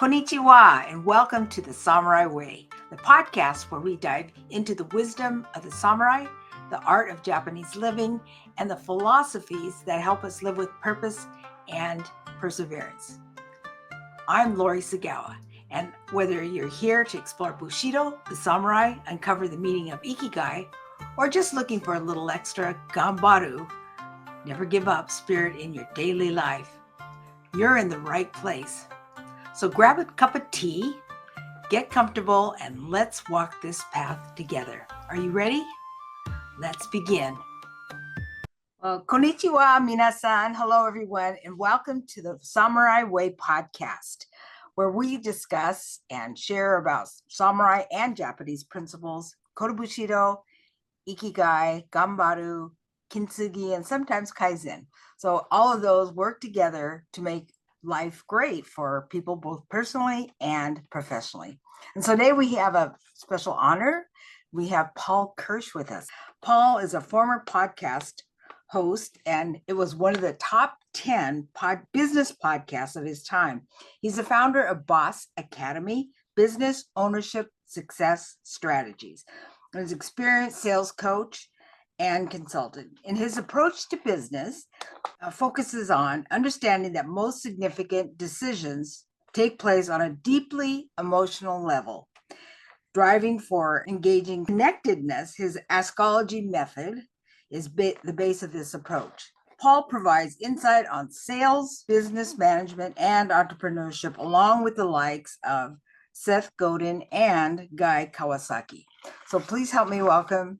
Konnichiwa, and welcome to the Samurai Way, the podcast where we dive into the wisdom of the samurai, the art of Japanese living, and the philosophies that help us live with purpose and perseverance. I'm Lori Tsugawa, and whether you're here to explore Bushido, the samurai, uncover the meaning of ikigai, or just looking for a little extra ganbaru, never give up spirit in your daily life, you're in the right place. So grab a cup of tea, get comfortable, and let's walk this path together. Are you ready? Let's begin. Well, konnichiwa, minasan. Hello, everyone, and welcome to the Samurai Way podcast, where we discuss and share about samurai and Japanese principles, Kodo Bushido, ikigai, ganbaru, kintsugi, and sometimes kaizen. So all of those work together to make life great for people both personally and professionally. And so today we have a special honor. We have Paul Kirch with us. Paul is a former podcast host, and it was one of the top 10 business podcasts of his time. He's the founder of Boss Academy, Business Ownership Success Strategies. He's an experienced sales coach and consultant. In his approach to business, focuses on understanding that most significant decisions take place on a deeply emotional level. Driving for engaging connectedness, his Askology Method is the base of this approach. Paul provides insight on sales, business management, and entrepreneurship, along with the likes of Seth Godin and Guy Kawasaki. So please help me welcome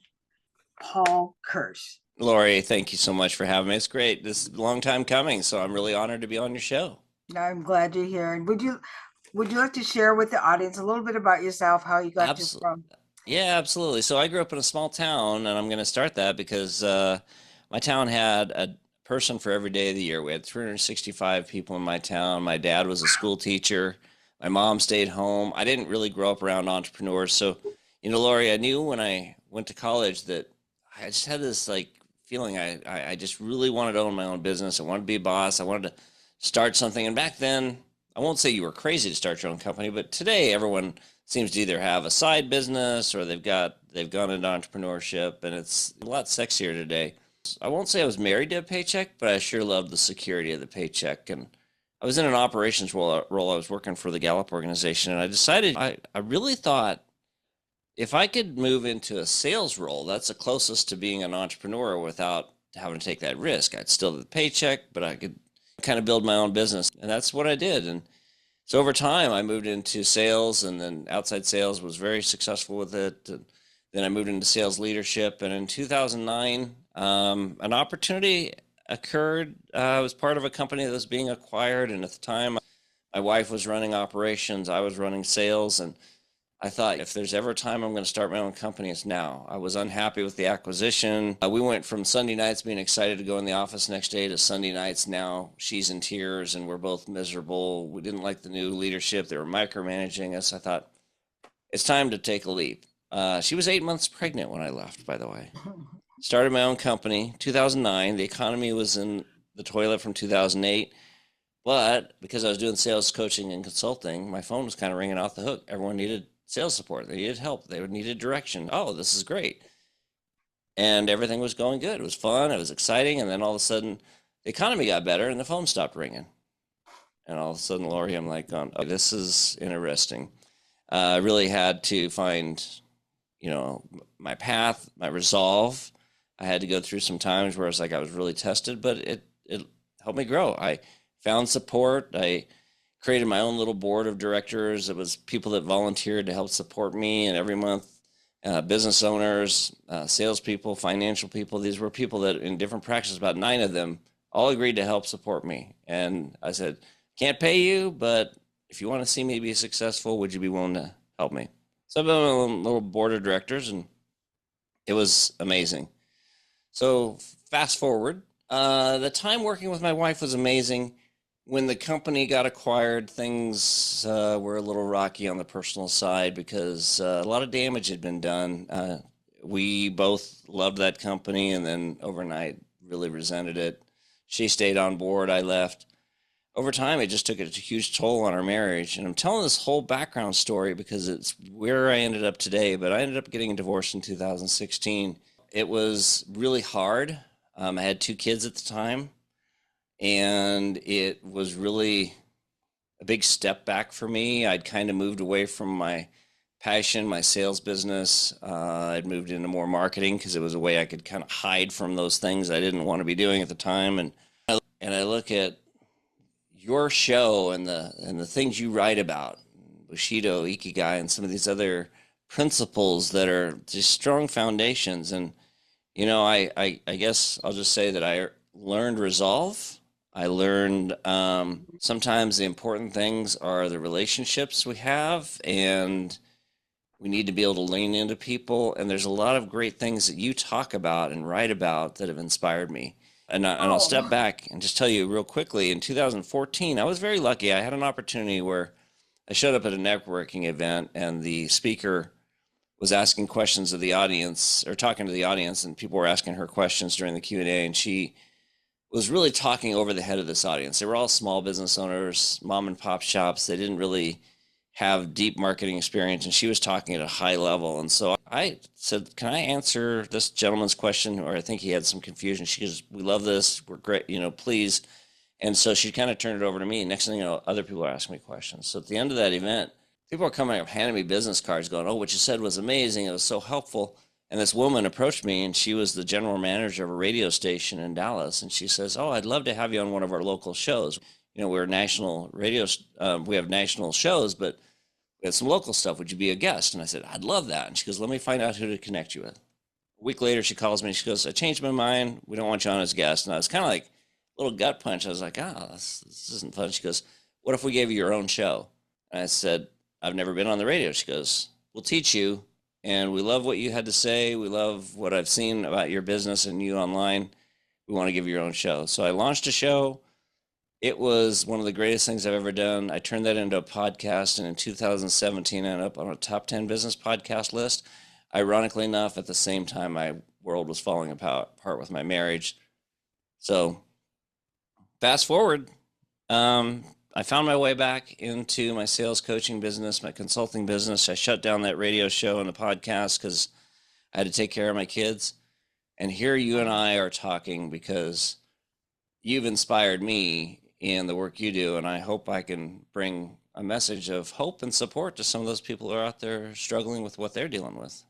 Paul Kirch. Lori, thank you so much for having me. It's great. This is a long time coming, so I'm really honored to be on your show. I'm glad you're here. And would you like to share with the audience a little bit about yourself, how you got to from? Yeah, absolutely. So I grew up in a small town, and I'm going to start that because my town had a person for every day of the year. We had 365 people in my town. My dad was a school teacher. My mom stayed home. I didn't really grow up around entrepreneurs. So, Lori, I knew when I went to college that I just had this feeling I just really wanted to own my own business. I wanted to be a boss. I wanted to start something. And back then, I won't say you were crazy to start your own company, but today everyone seems to either have a side business or they've gone into entrepreneurship, and it's a lot sexier today. I won't say I was married to a paycheck, but I sure loved the security of the paycheck. And I was in an operations role. I was working for the Gallup organization, and I decided I really thought if I could move into a sales role, that's the closest to being an entrepreneur without having to take that risk. I'd still have the paycheck, but I could kind of build my own business. And that's what I did. And so over time, I moved into sales, and then outside sales, was very successful with it. And then I moved into sales leadership. And in 2009, an opportunity occurred. I was part of a company that was being acquired. And at the time, my wife was running operations. I was running sales. And I thought, if there's ever a time I'm going to start my own company, it's now. I was unhappy with the acquisition. We went from Sunday nights being excited to go in the office next day to Sunday nights now she's in tears and we're both miserable. We didn't like the new leadership. They were micromanaging us. I thought, it's time to take a leap. She was 8 months pregnant when I left, by the way. Started my own company, 2009. The economy was in the toilet from 2008. But because I was doing sales coaching and consulting, my phone was kind of ringing off the hook. Everyone needed sales support. They needed help. They needed direction. Oh, this is great. And everything was going good. It was fun. It was exciting. And then all of a sudden, the economy got better and the phone stopped ringing. And all of a sudden, Lori, I'm like, oh, this is interesting. I really had to find, my path, my resolve. I had to go through some times where I was really tested, but it helped me grow. I found support. I created my own little board of directors. It was people that volunteered to help support me, and every month, business owners, salespeople, financial people. These were people that in different practices, about 9 of them, all agreed to help support me. And I said, can't pay you, but if you want to see me be successful, would you be willing to help me? So I've been on a little board of directors, and it was amazing. So fast forward, the time working with my wife was amazing. When the company got acquired, things were a little rocky on the personal side because a lot of damage had been done. We both loved that company, and then overnight really resented it. She stayed on board. I left. over time, it just took a huge toll on our marriage. And I'm telling this whole background story because it's where I ended up today. But I ended up getting divorced in 2016. It was really hard. I had 2 kids at the time, and it was really a big step back for me. I'd kind of moved away from my passion, my sales business. I'd moved into more marketing because it was a way I could kind of hide from those things I didn't want to be doing at the time. And I look at your show and the things you write about, Bushido, Ikigai, and some of these other principles that are just strong foundations. And I guess I'll just say that I learned resolve. I learned sometimes the important things are the relationships we have, and we need to be able to lean into people. And there's a lot of great things that you talk about and write about that have inspired me. And I'll step Oh, back and just tell you real quickly, in 2014, I was very lucky. I had an opportunity where I showed up at a networking event, and the speaker was asking questions of the audience, or talking to the audience, and people were asking her questions during the Q&A, and she was really talking over the head of this audience. They were all small business owners, mom and pop shops. They didn't really have deep marketing experience, and she was talking at a high level. And so I said, "Can I answer this gentleman's question?" Or I think he had some confusion. She goes, "We love this. We're great, please." And so she kind of turned it over to me. Next thing you know, other people are asking me questions. So at the end of that event, people are coming up, handing me business cards, going, "Oh, what you said was amazing. It was so helpful." And this woman approached me, and she was the general manager of a radio station in Dallas. And she says, "Oh, I'd love to have you on one of our local shows. We're national radio. We have national shows, but we had some local stuff. Would you be a guest?" And I said, "I'd love that." And she goes, "Let me find out who to connect you with." A week later, she calls me. She goes, "I changed my mind. We don't want you on as a guest." And I was kind of like a little gut punch. I was like, "Oh, this isn't fun." She goes, "What if we gave you your own show?" And I said, "I've never been on the radio." She goes, "We'll teach you. And we love what you had to say. We love what I've seen about your business and you online. We want to give you your own show." So I launched a show. It was one of the greatest things I've ever done. I turned that into a podcast, and in 2017, I ended up on a top 10 business podcast list. Ironically enough, at the same time, my world was falling apart with my marriage. So fast forward, I found my way back into my sales coaching business, my consulting business. I shut down that radio show and the podcast because I had to take care of my kids. And here you and I are talking because you've inspired me in the work you do, and I hope I can bring a message of hope and support to some of those people who are out there struggling with what they're dealing with.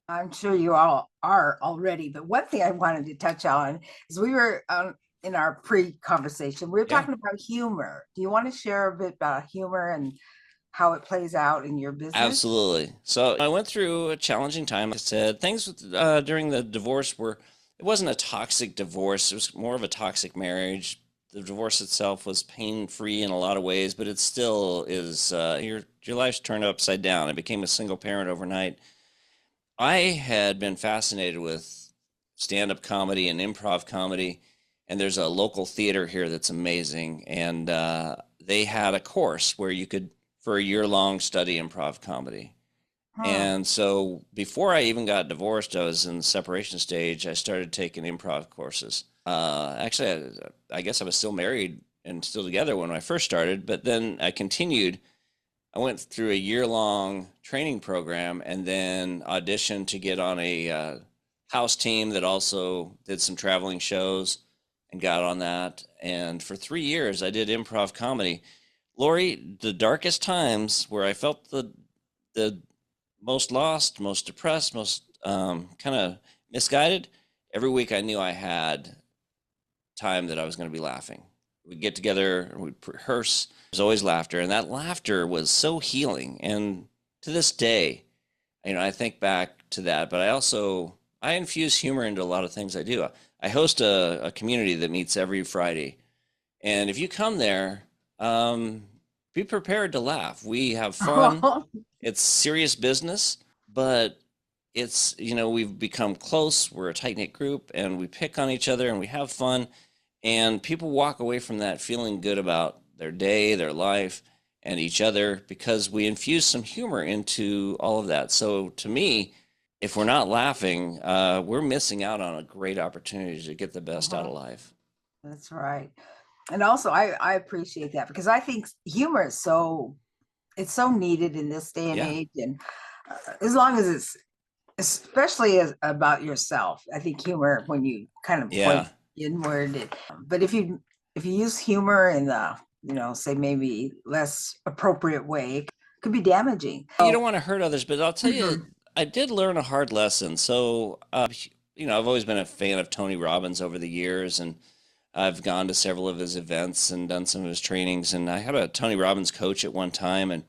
I'm sure you all are already. But one thing I wanted to touch on is we were in our pre-conversation, we were Yeah, talking about humor. Do you want to share a bit about humor and how it plays out in your business? absolutely. So I went through a challenging time. Like I said, things during the divorce it wasn't a toxic divorce. It was more of a toxic marriage. The divorce itself was pain-free in a lot of ways, but it still is, your life's turned upside down. I became a single parent overnight. I had been fascinated with stand-up comedy and improv comedy, and there's a local theater here that's amazing. And they had a course where you could, for a year-long, study improv comedy. Hmm. And so before I even got divorced, I was in the separation stage. I started taking improv courses. Actually, I guess I was still married and still together when I first started, but then I continued. I went through a year-long training program and then auditioned to get on a house team that also did some traveling shows and got on that. And for 3 years, I did improv comedy. Lori, the darkest times where I felt the most lost, most depressed, most kind of misguided, every week I knew I had time that I was going to be laughing. We'd get together and we'd rehearse. There's always laughter, and that laughter was so healing. And to this day, I think back to that. But I infuse humor into a lot of things I do. I host a community that meets every Friday, and if you come there, be prepared to laugh. We have fun. It's serious business, but we've become close. We're a tight knit group, and we pick on each other and we have fun. And people walk away from that feeling good about their day, their life, and each other because we infuse some humor into all of that. So to me, if we're not laughing, we're missing out on a great opportunity to get the best out Mhm. of life. That's right. And also, I appreciate that because I think humor is it's so needed in this day and Yeah. age. And as long as it's, especially about yourself, I think humor, when you kind of point Yeah. inward, but if you use humor in the, say maybe less appropriate way, it could be damaging. You don't want to hurt others, but I'll tell you, Mhm. I did learn a hard lesson. So, I've always been a fan of Tony Robbins over the years, and I've gone to several of his events and done some of his trainings. And I had a Tony Robbins coach at one time, and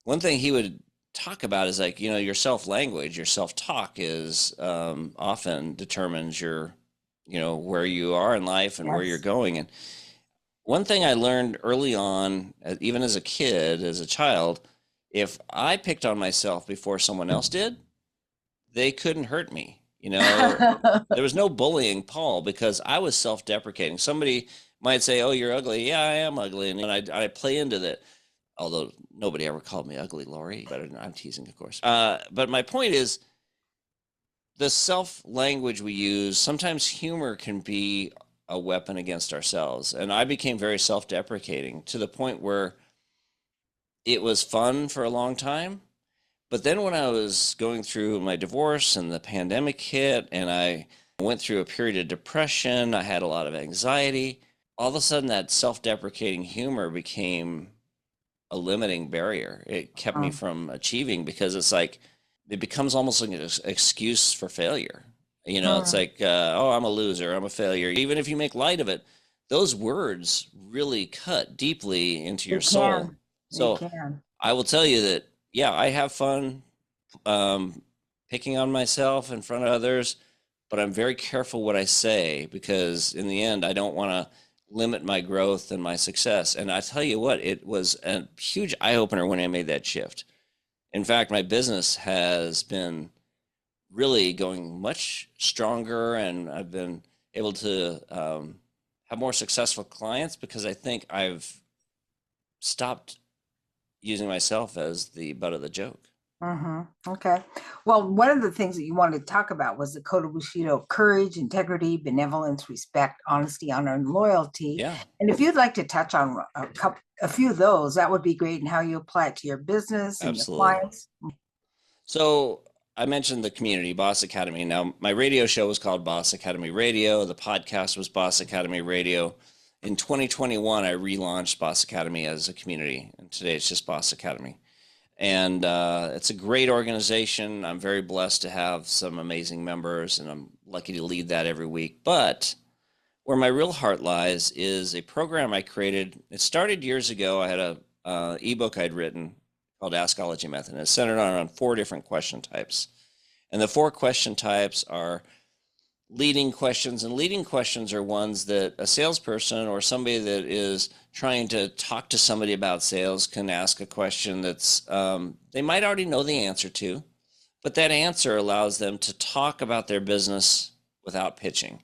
one thing he would talk about is like, your self language, your self talk is often determines your, where you are in life and where you're Yes. going. And one thing I learned early on, even as a kid, as a child, if I picked on myself before someone else did, they couldn't hurt me. There was no bullying Paul because I was self-deprecating. Somebody might say, "Oh, you're ugly." Yeah, I am ugly, and I play into that. Although nobody ever called me ugly, Lori. But I'm teasing, of course. But my point is, the self language we use, sometimes humor can be a weapon against ourselves. And I became very self deprecating to the point where it was fun for a long time. But then when I was going through my divorce and the pandemic hit, and I went through a period of depression, I had a lot of anxiety. All of a sudden, that self deprecating humor became a limiting barrier. It kept me from achieving because it's like, it becomes almost like an excuse for failure. It's like, oh, I'm a loser, I'm a failure. Even if you make light of it, those words really cut deeply into They your soul. can. They So can. I will tell you that, yeah, I have fun um, picking on myself in front of others, but I'm very careful what I say because in the end, I don't want to limit my growth and my success. And I tell you what, it was a huge eye opener when I made that shift. In fact, my business has been really going much stronger, and I've been able to have more successful clients because I think I've stopped using myself as the butt of the joke. Okay. Well, one of the things that you wanted to talk about was the code of Bushido: courage, integrity, benevolence, respect, honesty, honor, and loyalty. Yeah, And if you'd like to touch on a few of those, that would be great, and how you apply it to your business and your absolutely. clients. So I mentioned the community, Boss Academy. Now, my radio show was called Boss Academy Radio. The podcast was Boss Academy Radio. In 2021, I relaunched Boss Academy as a community, and today it's just Boss Academy. And it's a great organization. I'm very blessed to have some amazing members, and I'm lucky to lead that every week. But where my real heart lies is a program I created. It started years ago. I had a ebook I'd written called Askology Method, and it's centered on 4 different question types. And the 4 question types are leading questions, and leading questions are ones that a salesperson or somebody that is trying to talk to somebody about sales can ask a question that's they might already know the answer to, but that answer allows them to talk about their business without pitching.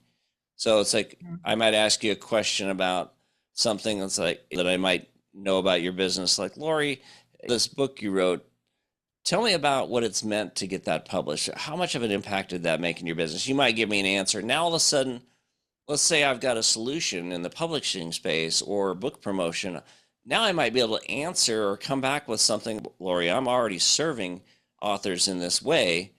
So it's like I might ask you a question about something that's like that I might know about your business, like, Lori, this book you wrote, tell me about what it's meant to get that published. How much of an impact did that make in your business? You might give me an answer. Now, all of a sudden, let's say I've got a solution in the publishing space or book promotion. Now I might be able to answer or come back with something. Lori, I'm already serving authors in this way,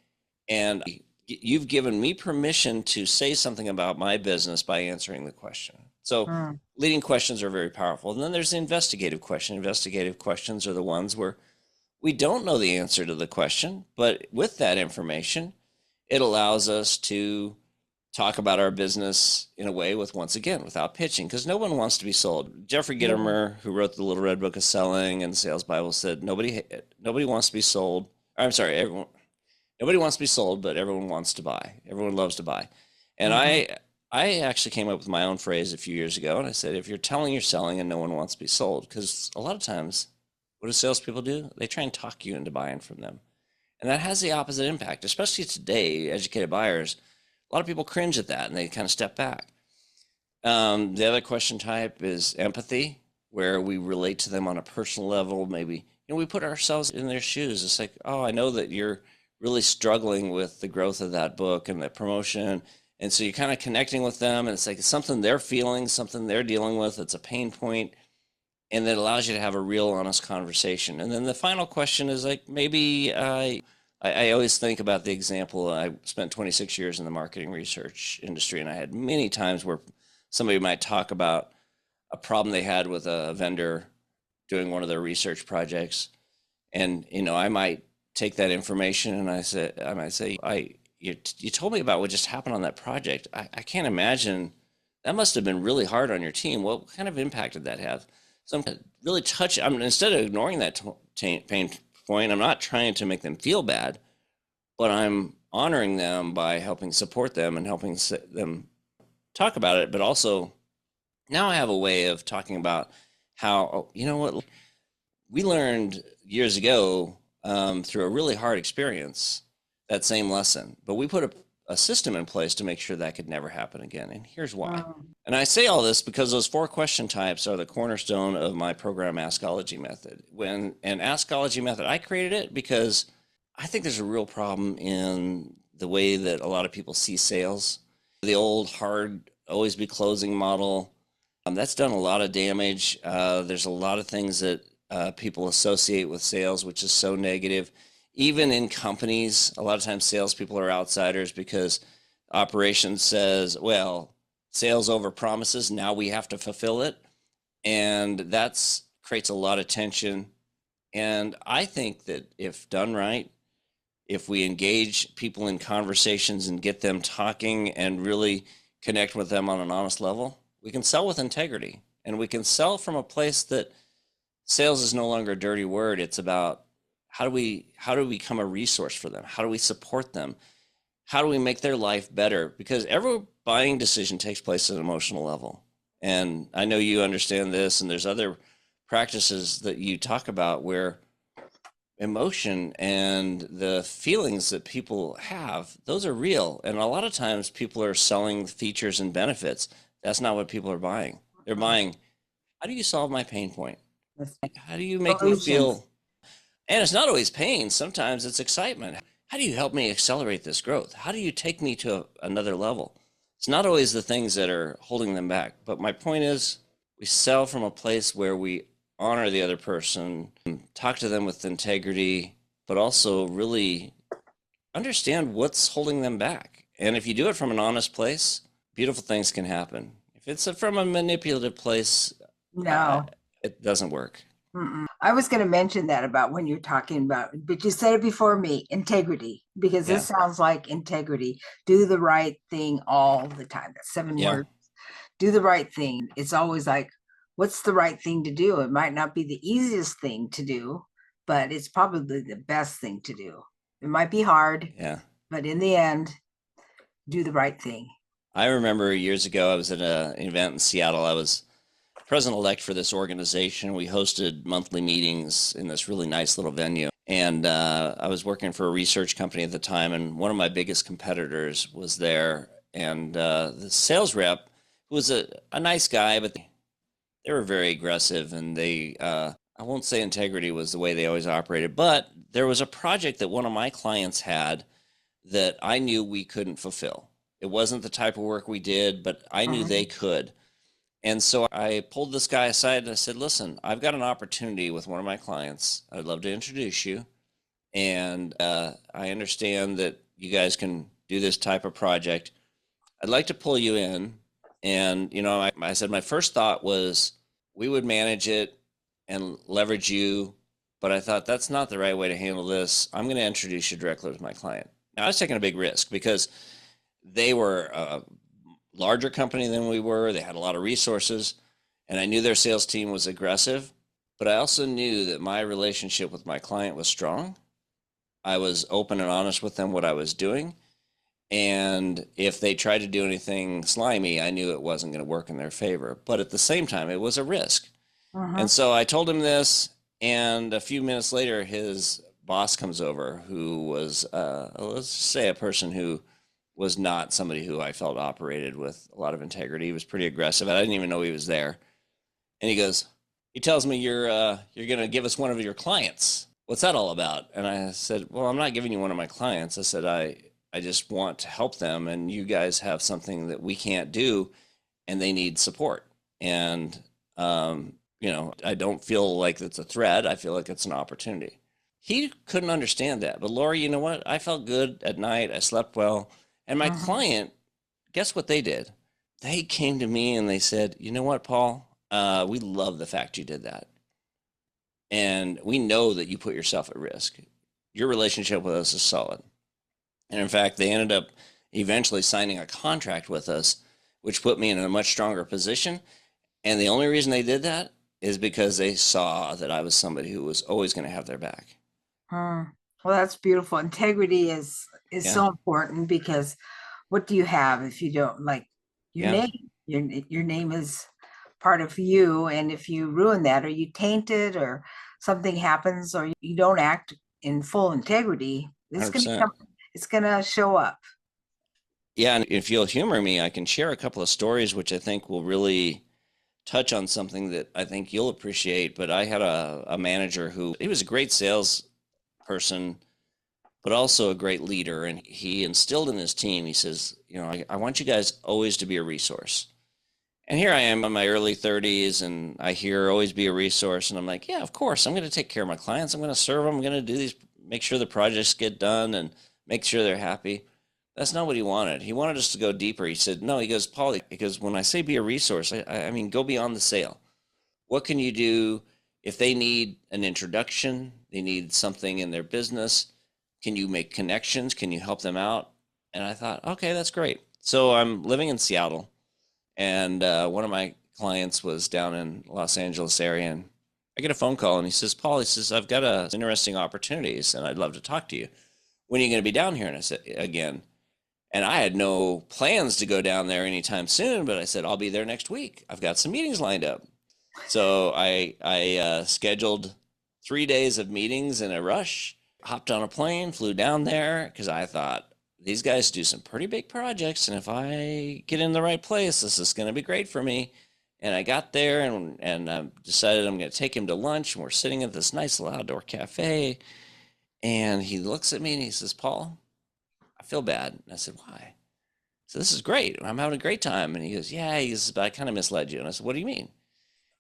and you've given me permission to say something about my business by answering the question. So leading questions are very powerful. And then there's the investigative question. Investigative questions are the ones where we don't know the answer to the question, but with that information, it allows us to talk about our business in a way with, once again, without pitching, because no one wants to be sold. Jeffrey Gitomer, who wrote the Little Red Book of Selling and Sales Bible, said nobody wants to be sold. I'm sorry, everyone. Nobody wants to be sold, but everyone wants to buy. Everyone loves to buy. And I actually came up with my own phrase a few years ago, and I said, if you're telling you're selling and no one wants to be sold, because a lot of times, what do salespeople do? They try and talk you into buying from them. And that has the opposite impact, especially today, educated buyers. A lot of people cringe at that and they kind of step back. The other question type is empathy, where we relate to them on a personal level. Maybe, we put ourselves in their shoes. It's like, oh, I know that you're really struggling with the growth of that book and the promotion, And so you're kind of connecting with them, and it's like something they're feeling, something they're dealing with. It's a pain point, and that allows you to have a real honest conversation. And then the final question is like, maybe I always think about the example. I spent 26 years in the marketing research industry, and I had many times where somebody might talk about a problem they had with a vendor doing one of their research projects. And, I might take that information and I might say, you told me about what just happened on that project. I can't imagine that must have been really hard on your team. What kind of impact did that have? So I'm really instead of ignoring that pain point, I'm not trying to make them feel bad, but I'm honoring them by helping support them and helping them talk about it. But also now I have a way of talking about how, you know what, we learned years ago through a really hard experience, that same lesson, but we put a system in place to make sure that could never happen again. And here's why. And I say all this because those 4 question types are the cornerstone of my program, Askology Method. Askology Method, I created it because I think there's a real problem in the way that a lot of people see sales. The old hard, always be closing model, that's done a lot of damage. There's a lot of things that people associate with sales, which is so negative. Even in companies, a lot of times salespeople are outsiders because operations says, well, sales over promises, now we have to fulfill it. And that's creates a lot of tension. And I think that if done right, if we engage people in conversations and get them talking and really connect with them on an honest level, we can sell with integrity. And we can sell from a place that sales is no longer a dirty word. It's about how do we become a resource for them? How do we support them? How do we make their life better? Because every buying decision takes place at an emotional level. And I know you understand this, and there's other practices that you talk about where emotion and the feelings that people have, those are real. And a lot of times people are selling features and benefits. That's not what people are buying. They're buying, how do you solve my pain point? How do you make me feel? And it's not always pain. Sometimes it's excitement. How do you help me accelerate this growth? How do you take me to another level? It's not always the things that are holding them back. But my point is, we sell from a place where we honor the other person, talk to them with integrity, but also really understand what's holding them back. And if you do it from an honest place, beautiful things can happen. If it's from a manipulative place, no, it doesn't work. I was going to mention that about when you're talking about, but you said it before me, integrity, because this sounds like integrity. Do the right thing all the time. That's 7 words. Do the right thing. It's always like, what's the right thing to do? It might not be the easiest thing to do, but it's probably the best thing to do. It might be hard, but in the end, do the right thing. I remember years ago, I was at an event in Seattle. I was president-elect for this organization. We hosted monthly meetings in this really nice little venue. And I was working for a research company at the time, and one of my biggest competitors was there. And the sales rep was a nice guy, but they were very aggressive, and I won't say integrity was the way they always operated, but there was a project that one of my clients had that I knew we couldn't fulfill. It wasn't the type of work we did, but I knew they could. And so I pulled this guy aside and I said, listen, I've got an opportunity with one of my clients. I'd love to introduce you. And I understand that you guys can do this type of project. I'd like to pull you in. And, I said, my first thought was we would manage it and leverage you. But I thought that's not the right way to handle this. I'm going to introduce you directly to my client. Now, I was taking a big risk because they were a larger company than we were. They had a lot of resources, and I knew their sales team was aggressive, but I also knew that my relationship with my client was strong. I was open and honest with them what I was doing. And if they tried to do anything slimy, I knew it wasn't going to work in their favor. But at the same time, it was a risk. And so I told him this, and a few minutes later, his boss comes over, who was, let's say, a person who was not somebody who I felt operated with a lot of integrity. He was pretty aggressive. I didn't even know he was there. And he tells me, you're going to give us one of your clients. What's that all about? And I said, well, I'm not giving you one of my clients. I said, I just want to help them, and you guys have something that we can't do, and they need support. And I don't feel like it's a threat. I feel like it's an opportunity. He couldn't understand that. But Lori, you know what? I felt good at night. I slept well. And my Mhm. client, guess what they did? They came to me and they said, you know what, Paul? We love the fact you did that. And we know that you put yourself at risk. Your relationship with us is solid. And in fact, they ended up eventually signing a contract with us, which put me in a much stronger position. And the only reason they did that is because they saw that I was somebody who was always going to have their back. Mm. Well, that's beautiful. Integrity is Yeah. so important because what do you have if you don't like your Yeah. name? Your name is part of you, and if you ruin that, or you taint it, or something happens, or you don't act in full integrity, 100%. it's gonna show up. Yeah. And if you'll humor me, I can share a couple of stories which I think will really touch on something that I think you'll appreciate. But I had a manager who he was a great sales person, but also a great leader. And he instilled in his team, he says, I want you guys always to be a resource. And here I am in my early 30s, and I hear always be a resource. And I'm like, yeah, of course. I'm going to take care of my clients. I'm going to serve them. I'm going to do these, make sure the projects get done and make sure they're happy. That's not what he wanted. He wanted us to go deeper. He said, no, he goes, Paul, because when I say be a resource, I mean, go beyond the sale. What can you do if they need an introduction? They need something in their business. Can you make connections? Can you help them out? And I thought, okay, that's great. So I'm living in Seattle, and one of my clients was down in Los Angeles area, and I get a phone call, and he says, Paul, he says, I've got interesting opportunities, and I'd love to talk to you. When are you going to be down here? And I said, again. And I had no plans to go down there anytime soon, but I said, I'll be there next week. I've got some meetings lined up. So I scheduled 3 days of meetings in a rush, hopped on a plane, flew down there because I thought these guys do some pretty big projects. And if I get in the right place, this is going to be great for me. And I got there and decided I'm going to take him to lunch. And we're sitting at this nice little outdoor cafe. And he looks at me and he says, Paul, I feel bad. And I said, why? So this is great. I'm having a great time. And he goes, yeah, but I kind of misled you. And I said, what do you mean?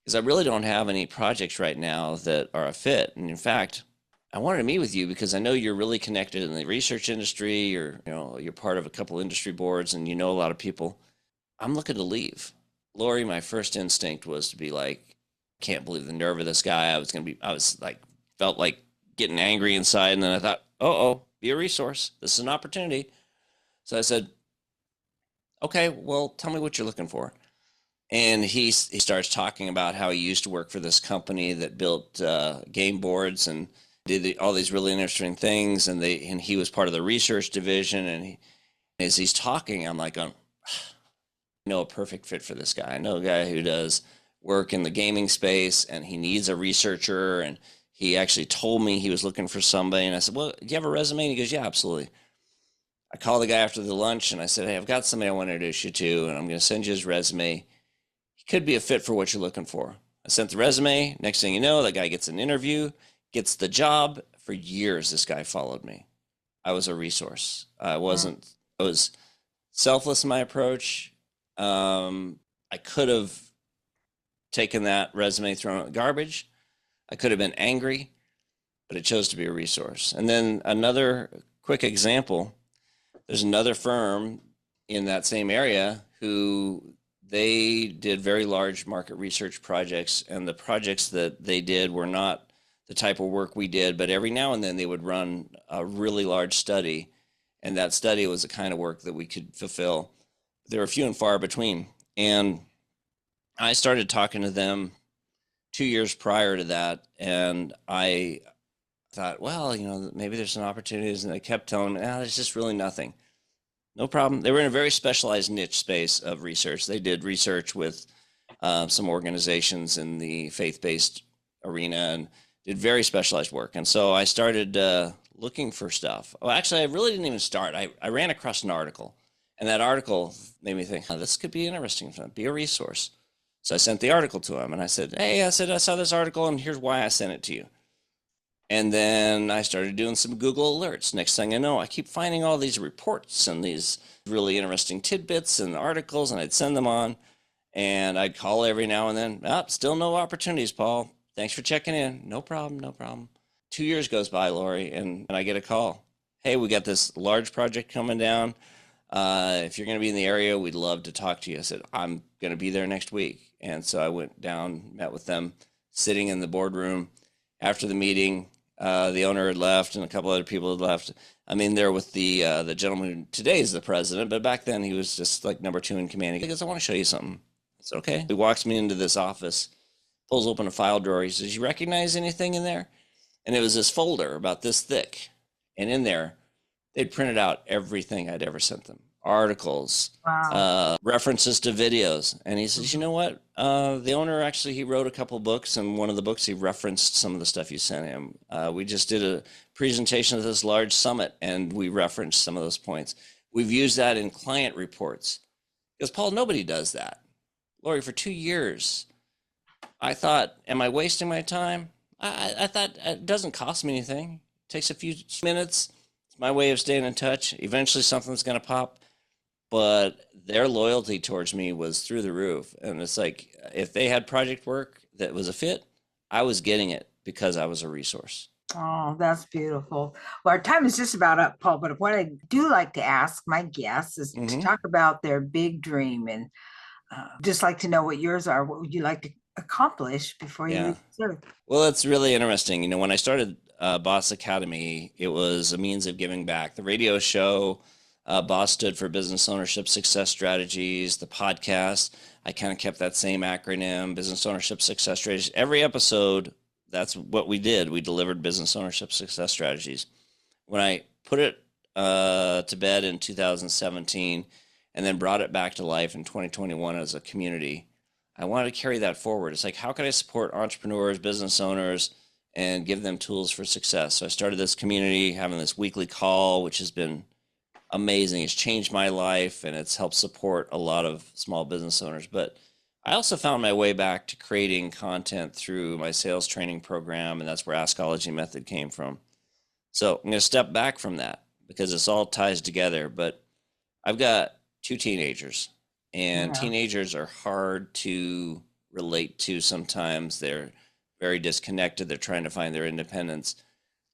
Because I really don't have any projects right now that are a fit. And in fact, I wanted to meet with you because I know you're really connected in the research industry, or you're part of a couple industry boards, and you know a lot of people. I'm looking to leave. Lori, my first instinct was to be like, can't believe the nerve of this guy. I was like, felt like getting angry inside. And then I thought, oh, be a resource. This is an opportunity. So I said, okay, well, tell me what you're looking for. And he starts talking about how he used to work for this company that built game boards and did all these really interesting things. And he was part of the research division. And as he's talking, I'm like, I know a perfect fit for this guy. I know a guy who does work in the gaming space, and he needs a researcher. And he actually told me he was looking for somebody. And I said, well, do you have a resume? And he goes, yeah, absolutely. I called the guy after the lunch and I said, hey, I've got somebody I want to introduce you to, and I'm going to send you his resume. He could be a fit for what you're looking for. I sent the resume. Next thing you know, that guy gets an interview, gets the job. For years, this guy followed me. I was a resource. I was selfless in my approach. I could have taken that resume, thrown it in the garbage. I could have been angry, but I chose to be a resource. And then another quick example, there's another firm in that same area who they did very large market research projects, and the projects that they did were not the type of work we did, but every now and then they would run a really large study, and that study was the kind of work that we could fulfill. They were few and far between. And I started talking to them 2 years prior to that, and I thought, well, maybe there's some opportunities, and they kept telling me, there's just really nothing. No problem. They were in a very specialized niche space of research. They did research with some organizations in the faith-based arena and did very specialized work. And so I started looking for stuff. Well, actually, I really didn't even start. I ran across an article, and that article made me think, this could be interesting for them, be a resource. So I sent the article to him, and I said, hey, I saw this article, and here's why I sent it to you. And then I started doing some Google alerts. Next thing I know, I keep finding all these reports and these really interesting tidbits and articles, and I'd send them on. And I'd call every now and then. Still no opportunities, Paul. Thanks for checking in. No problem, no problem. 2 years goes by, Lori, and I get a call. Hey, we got this large project coming down. If you're going to be in the area, we'd love to talk to you. I said, I'm going to be there next week. And so I went down, met with them, sitting in the boardroom. After the meeting, the owner had left and a couple other people had left. I mean, there with the gentleman who today is the president, but back then he was just like number 2 in command. He goes, I want to show you something. I said, okay. He walks me into this office, pulls open a file drawer. He says, you recognize anything in there? And it was this folder about this thick. And in there, they'd printed out everything I'd ever sent them. Articles, Wow. references to videos. And he says, you know what? The owner actually, he wrote a couple books, and one of the books he referenced some of the stuff you sent him. We just did a presentation at this large summit, and we referenced some of those points. We've used that in client reports. Because, Paul, nobody does that. Lori, for 2 years, I thought, am I wasting my time? I thought it doesn't cost me anything. It takes a few minutes. It's my way of staying in touch. Eventually something's going to pop. But their loyalty towards me was through the roof. And it's like, if they had project work that was a fit, I was getting it because I was a resource. Oh, that's beautiful. Well, our time is just about up, Paul, but what I do like to ask my guests is to talk about their big dream, and just like to know what yours are. What would you like to accomplish before you leave this earth? Well, it's really interesting. When I started Boss Academy, it was a means of giving back. The radio show, Boss stood for Business Ownership Success Strategies. The podcast, I kind of kept that same acronym, Business Ownership Success Strategies. Every episode, that's what we did. We delivered Business Ownership Success Strategies. When I put it to bed in 2017 and then brought it back to life in 2021 as a community, I wanted to carry that forward. It's like, how can I support entrepreneurs, business owners, and give them tools for success? So I started this community, having this weekly call, which has been amazing. It's changed my life, and it's helped support a lot of small business owners. But I also found my way back to creating content through my sales training program, and that's where Askology Method came from. So I'm going to step back from that because it's all ties together. But I've got 2 teenagers, and teenagers are hard to relate to sometimes. They're very disconnected. They're trying to find their independence.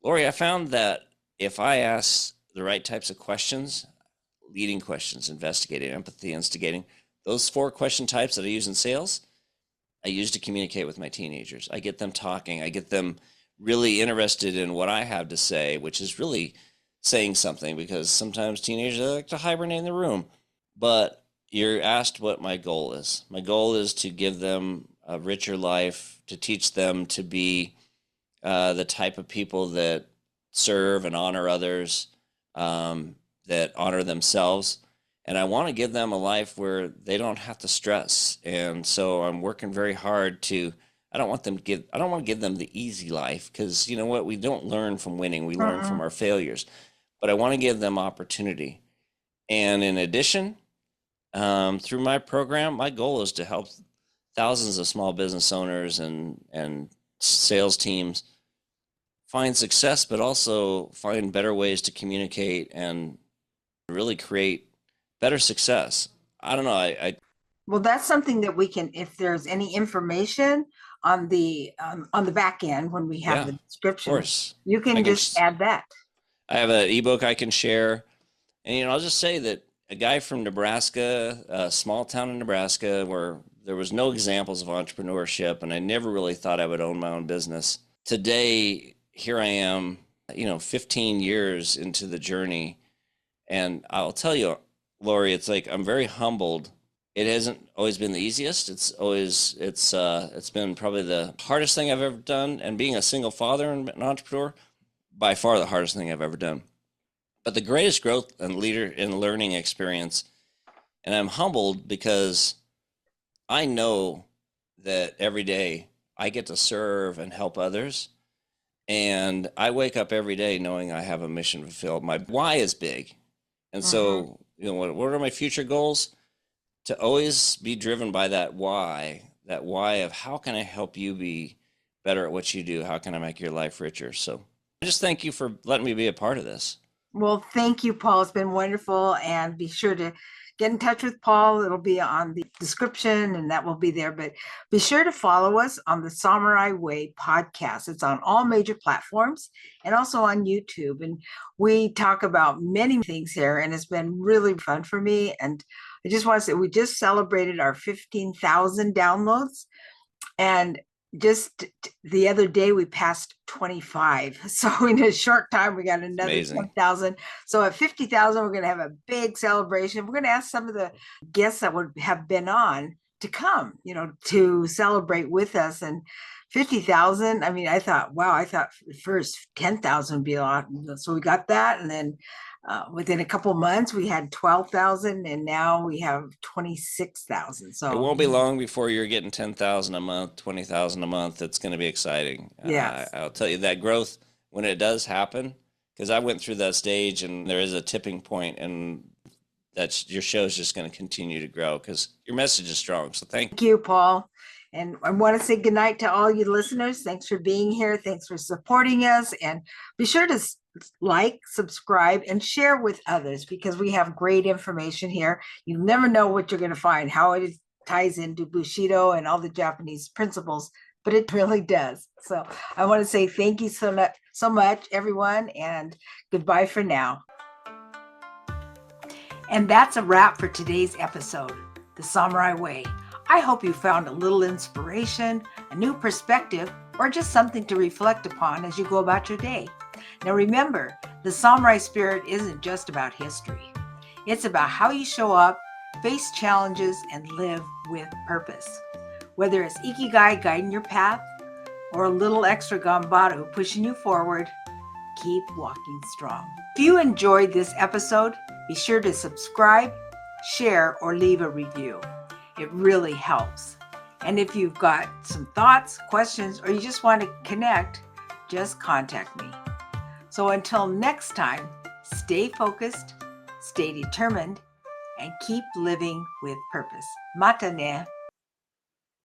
Lori, I found that if I ask the right types of questions, leading questions, investigating, empathy, instigating, those 4 question types that I use in sales, I use to communicate with my teenagers. I get them talking. I get them really interested in what I have to say, which is really saying something, because sometimes teenagers, they like to hibernate in the room. But you're asked what my goal is. My goal is to give them a richer life, to teach them to be the type of people that serve and honor others, that honor themselves. And I want to give them a life where they don't have to stress. And so I'm working very hard to, I don't want to give them the easy life, because you know what? We don't learn from winning. We learn from our failures. But I want to give them opportunity. And in addition, through my program, my goal is to help thousands of small business owners and sales teams find success, but also find better ways to communicate and really create better success. I don't know. Well, that's something that we can, if there's any information on the back end when we have the description, of course, you can just add that. I have an ebook I can share, and I'll just say that a guy from Nebraska, a small town in Nebraska, where there was no examples of entrepreneurship, and I never really thought I would own my own business. Today, here I am, 15 years into the journey, and I'll tell you, Lori, it's like I'm very humbled. It hasn't always been the easiest. It's been probably the hardest thing I've ever done. And being a single father and an entrepreneur, by far the hardest thing I've ever done. But the greatest growth and learning experience. And I'm humbled because I know that every day I get to serve and help others. And I wake up every day knowing I have a mission fulfilled. My why is big. And so, what are my future goals? To always be driven by that why of how can I help you be better at what you do? How can I make your life richer? So I just thank you for letting me be a part of this. Well, thank you, Paul. It's been wonderful. And be sure to get in touch with Paul. It'll be on the description and that will be there. But be sure to follow us on the Samurai Way podcast. It's on all major platforms and also on YouTube. And we talk about many things here, and it's been really fun for me. And I just want to say we just celebrated our 15,000 downloads. And just the other day we passed 25. So in a short time we got another Amazing. 10,000. So at 50,000 we're going to have a big celebration. We're going to ask some of the guests that would have been on to come, to celebrate with us. And 50,000, I mean, I thought first 10,000 would be a lot. So we got that, and then within a couple of months we had 12,000, and now we have 26,000. So it won't be long before you're getting 10,000 a month, 20,000 a month. It's going to be exciting. Yes. I'll tell you that growth when it does happen, because I went through that stage, and there is a tipping point, and your show is just going to continue to grow because your message is strong. So thank you, Paul. And I want to say goodnight to all you listeners. Thanks for being here. Thanks for supporting us. And be sure to like, subscribe, and share with others, because we have great information here. You never know what you're going to find, how it ties into Bushido and all the Japanese principles, but it really does. So I want to say thank you so much, everyone, and goodbye for now. And that's a wrap for today's episode, The Samurai Way. I hope you found a little inspiration, a new perspective, or just something to reflect upon as you go about your day. Now remember, the samurai spirit isn't just about history. It's about how you show up, face challenges, and live with purpose. Whether it's Ikigai guiding your path, or a little extra Ganbaru pushing you forward, keep walking strong. If you enjoyed this episode, be sure to subscribe, share, or leave a review. It really helps. And if you've got some thoughts, questions, or you just want to connect, just contact me. So until next time, stay focused, stay determined, and keep living with purpose. Mata ne.